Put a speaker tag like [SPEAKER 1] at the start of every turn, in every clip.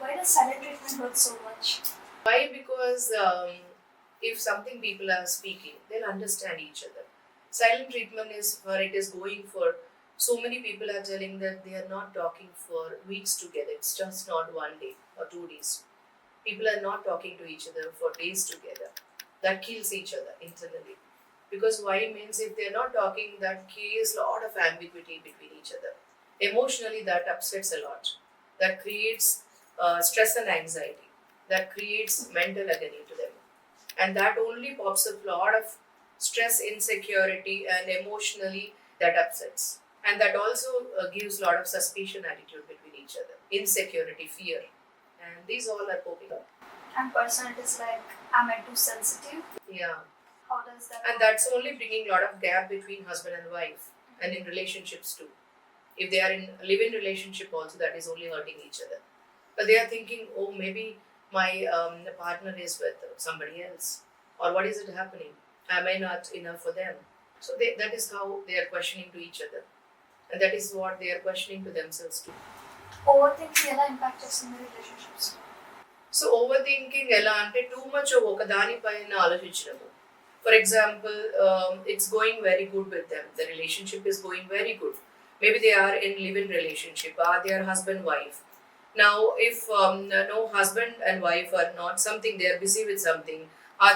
[SPEAKER 1] Why does silent treatment hurt so much?
[SPEAKER 2] Why? Because if something people are speaking, they'll understand each other. Silent treatment is where it is going for. So many people are telling that they are not talking for weeks together. It's just not 1 day or 2 days. People are not talking to each other for days together. That kills each other internally. Because why means if they're not talking, that creates a lot of ambiguity between each other. Emotionally, that upsets a lot. That creates stress and anxiety. That creates mental agony to them. And that only pops up a lot of stress, insecurity, and emotionally that upsets. And that also gives a lot of suspicion attitude between each other, insecurity, fear. And these all are popping up.
[SPEAKER 1] And person, it is like, am I too sensitive?
[SPEAKER 2] Yeah.
[SPEAKER 1] How does that
[SPEAKER 2] And that's only bringing a lot of gap between husband and wife and in relationships too. If they are in a live-in relationship also, that is only hurting each other. But they are thinking, oh, maybe my partner is with somebody else. Or what is it happening? Am I not enough for them? So that is how they are questioning to each other. And that is what they are questioning to themselves too.
[SPEAKER 1] overthinking ఎలా impact చేస్తుంది relationships?
[SPEAKER 2] So overthinking ఎలా అంటే too much ఒక దానిపైన ఆలోచించడము. For example, it's going very good with them, the relationship is going very good. Maybe they are in live-in relationship, they are husband-wife. Now, if no husband and wife are not something, they are busy with something,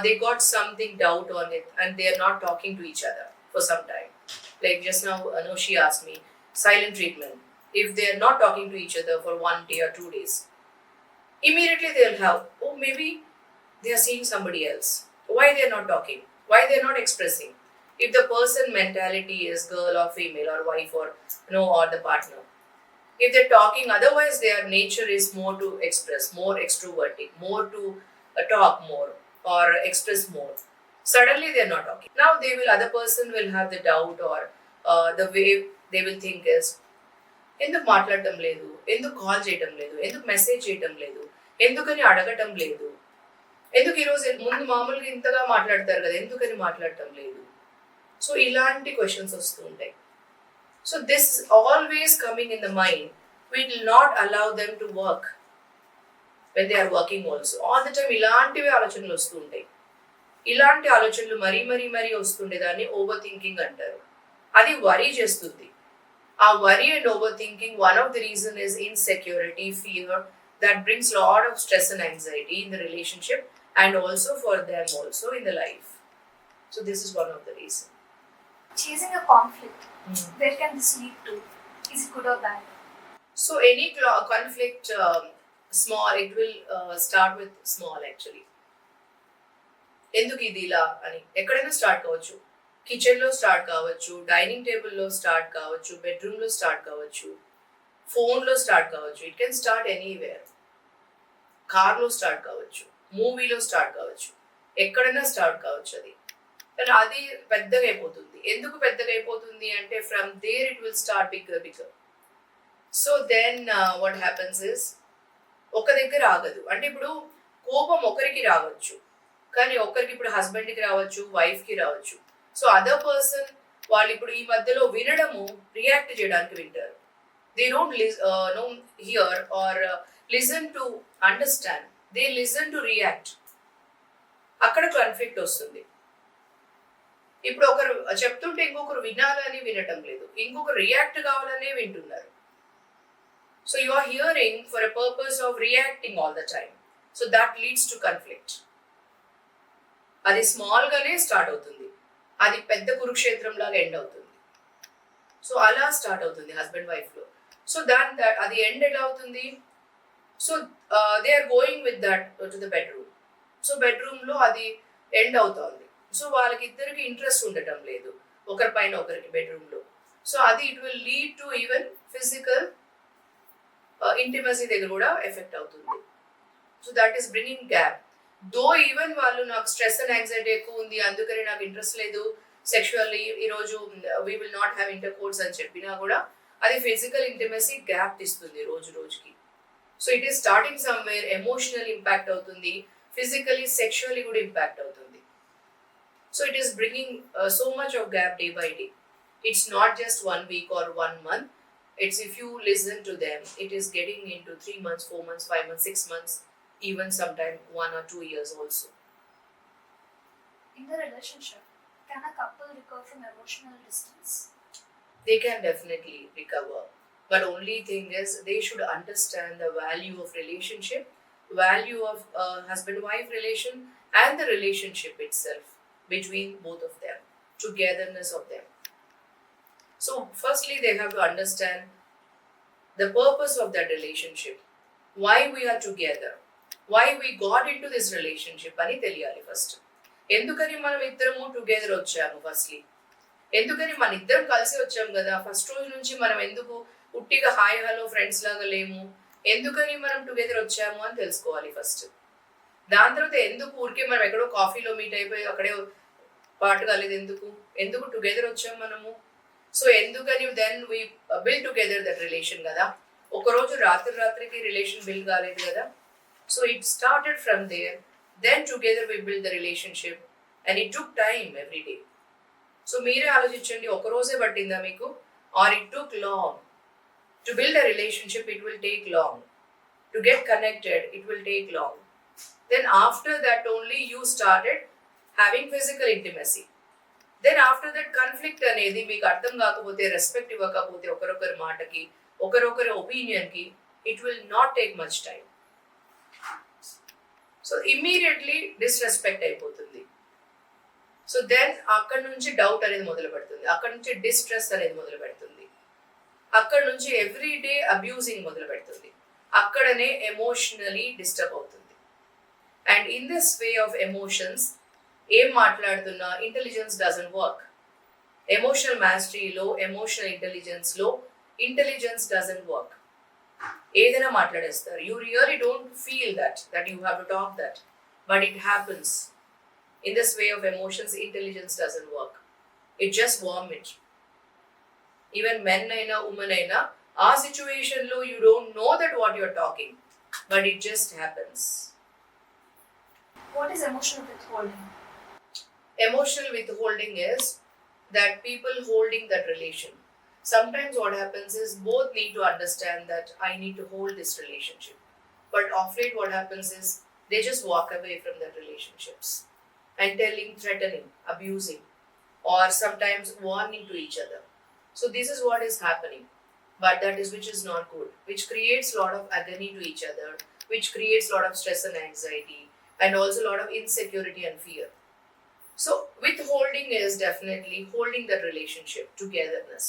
[SPEAKER 2] they got something doubt on it and they are not talking to each other for some time. Like just now, she asked me, silent treatment. If they are not talking to each other for 1 day or 2 days, immediately they'll have, oh, maybe they are seeing somebody else. Why they are not talking? Why they are not expressing? If the person mentality is girl or female or wife or or the partner, if they're talking, otherwise their nature is more to express, more extrovertic, more to talk more or express more. Suddenly they're not talking. Now other person will have the doubt or the way they will think is, ఎందుకు మాట్లాడటం లేదు, ఎందుకు call చేయటం లేదు, ఎందుకు message చేయటం లేదు, ఎందుకని అడగటం లేదు, ఎందుకు ఈరోజు ముందు మామూలుగా ఇంతగా మాట్లాడతారు కదా, ఎందుకని మాట్లాడటం లేదు. సో ఇలాంటి క్వశ్చన్స్ వస్తూ ఉంటాయి. So this always coming in the mind. We will not allow them to work when they are working also. All the time ఇలాంటివి ఆలోచనలు వస్తూ ఉంటాయి. ఇలాంటి ఆలోచనలు మరీ మరీ మరీ వస్తుండే దాన్ని ఓవర్ థింకింగ్ అంటారు. అది వరీ చేస్తుంది. ఆ worry and over thinking, one of the reason is insecurity, fear, that brings lot of stress and anxiety in the relationship and also for them also in the life. So this is one of the reasons.
[SPEAKER 1] Chasing a conflict, where can this lead to? Is it good or bad?
[SPEAKER 2] So any conflict, small, it will start with small actually. ఎందుకు ఇది ఇలా అని ఎక్కడైనా start కావచ్చు. కిచెన్లో start కావచ్చు, dining టేబుల్లో start కావచ్చు, బెడ్రూమ్లో స్టార్ట్ కావచ్చు, ఫోన్లో స్టార్ట్ కావచ్చు. It can start anywhere. కార్లో స్టార్ట్ కావచ్చు, మూవీలో స్టార్ట్ కావచ్చు, ఎక్కడైనా స్టార్ట్ కావచ్చు. అది కానీ అది పెద్దగా అయిపోతుంది. ఎందుకు పెద్దగా అయిపోతుంది అంటే from there it will start bigger bigger. So then what happens is, ఒక దగ్గర ఆగదు. అంటే ఇప్పుడు కోపం ఒకరికి రావచ్చు, కానీ ఒకరికి ఇప్పుడు హస్బెండ్కి రావచ్చు, వైఫ్కి రావచ్చు. సో అదర్ పర్సన్ వాళ్ళు ఇప్పుడు ఈ మధ్యలో వినడము, రియాక్ట్ చేయడానికి వింటారు. They don't hear or listen to understand. They listen to react. అక్కడ కాన్ఫ్లిక్ట్ వస్తుంది. ఇప్పుడు ఒకరు చెప్తుంటే ఇంకొకరు వినాలని వినటం లేదు, ఇంకొకరు రియాక్ట్ కావాలనే వింటున్నారు. So you are hearing for a purpose of reacting all the time. So that leads to conflict. అది స్మాల్ గానే స్టార్ట్ అవుతుంది, అది పెద్ద కురుక్షేత్రం లాగా ఎండ్ అవుతుంది. సో అలా స్టార్ట్ అవుతుంది హస్బెండ్ వైఫ్ లో. సో అది ఎండ్ ఎలా అవుతుంది? So they are going with that to the bedroom. So bedroom లో అది ఎండ్ అవుతుంది. సో వాళ్ళకి ఇద్దరికి ఇంట్రెస్ట్ ఉండటం లేదు ఒకరి పైన ఒకరికి బెడ్రూమ్ లో. సో అది it will lead to even physical intimacy దగ్గర కూడా ఎఫెక్ట్ అవుతుంది. So that is bringing gap. Though even వాళ్ళు నాకు స్ట్రెస్ అండ్ యాంగ్జైటీ ఎక్కువ ఉంది, అందుకని నాకు ఇంట్రెస్ట్ లేదు సెక్షువల్లీ, ఈరోజు we will not have inter course అని చెప్పినా కూడా అది ఫిజికల్ ఇంటిమసీ గ్యాప్ ఇస్తుంది రోజు రోజుకి. So it is starting somewhere, emotional impact అవుతుంది, ఫిజికలీ సెక్షువల్లీ కూడా ఇంపాక్ట్ అవుతుంది. So it is bringing so much of gap day by day. It's not just 1 week or 1 month. It's if you listen to them, it is getting into 3 months, 4 months, 5 months, 6 months, even sometime 1 or 2 years also.
[SPEAKER 1] In the relationship, can a couple recover from emotional distance?
[SPEAKER 2] They can definitely recover, but only thing is they should understand the value of relationship, value of husband-wife relation, and the relationship itself between both of them, togetherness of them. So firstly they have to understand the purpose of that relationship, why we are together, why we got into this relationship అని తెలియాలి first. ఎందుకని మనం ఇద్దరము together వచ్చాము firstly, ఎందుకని మన ఇద్దరం కలిసి వచ్చాము కదా, ఫస్ట్ రోజు నుంచి మనం ఎందుకు ఉట్టిగా హాయ్ హలో ఫ్రెండ్స్ లాగా లేము, ఎందుకని మనం టుగెదర్ వచ్చాము అని తెలుసుకోవాలి ఫస్ట్. దాని తర్వాత ఎందుకు ఊరికే మనం ఎక్కడో కాఫీలో మీట్ అయిపోయి అక్కడే పాటు కాలేదు, ఎందుకు ఎందుకు టుగెదర్ వచ్చాము మనము. సో ఎందుకని then we build together that relation కదా, ఒకరోజు రాత్రికి రిలేషన్ బిల్డ్ కాలేదు కదా. So it started from there, then together we build the relationship and it took time every day. So మీరే ఆలోచించండి, ఒక రోజే పట్టిందా మీకు, or it took long to build a relationship? It will take long to get connected, it will take long. Then after that only you started having physical intimacy. Then after that conflict అనేది మీకు అర్థం కాకపోతే, respect ఇవ్వకపోతే ఒకరొకరి మాటకి, ఒకరొకరి ఒపీనియన్కి, it will not take much time. So immediately disrespect అయిపోతుంది. సో దెన్ అక్కడ నుంచి డౌట్ అనేది మొదలు పెడుతుంది, అక్కడ నుంచి డిస్ట్రెస్ అనేది మొదలు పెడుతుంది, అక్కడ నుంచి ఎవ్రీ డే అబ్యూజింగ్ మొదలు పెడుతుంది, అక్కడనే ఎమోషనలీ డిస్టర్బ్ అవుతుంది. And in this way of emotions ఏం మాట్లాడుతున్నా ఇంటెలిజెన్స్ డజంట్ వర్క్. ఎమోషనల్ మాస్టరీలో, ఎమోషనల్ ఇంటెలిజెన్స్లో ఇంటెలిజెన్స్ డజంట్ వర్క్. ఏదైనా మాట్లాడేస్తారు, you really don't feel that you have to talk that, but it happens. In this way of emotions, intelligence doesn't work. It just vomit. Even men aina, women aina, our situation lo you don't know that what you're talking, but it just happens.
[SPEAKER 1] What is emotional withholding?
[SPEAKER 2] Emotional withholding is that people holding that relation. Sometimes what happens is both need to understand that I need to hold this relationship, but of late what happens is they just walk away from their relationships and telling, threatening, abusing, or sometimes warning to each other. So this is what is happening, but that is which is not good, which creates a lot of agony to each other, which creates a lot of stress and anxiety, and also a lot of insecurity and fear. So withholding is definitely holding that relationship, togetherness.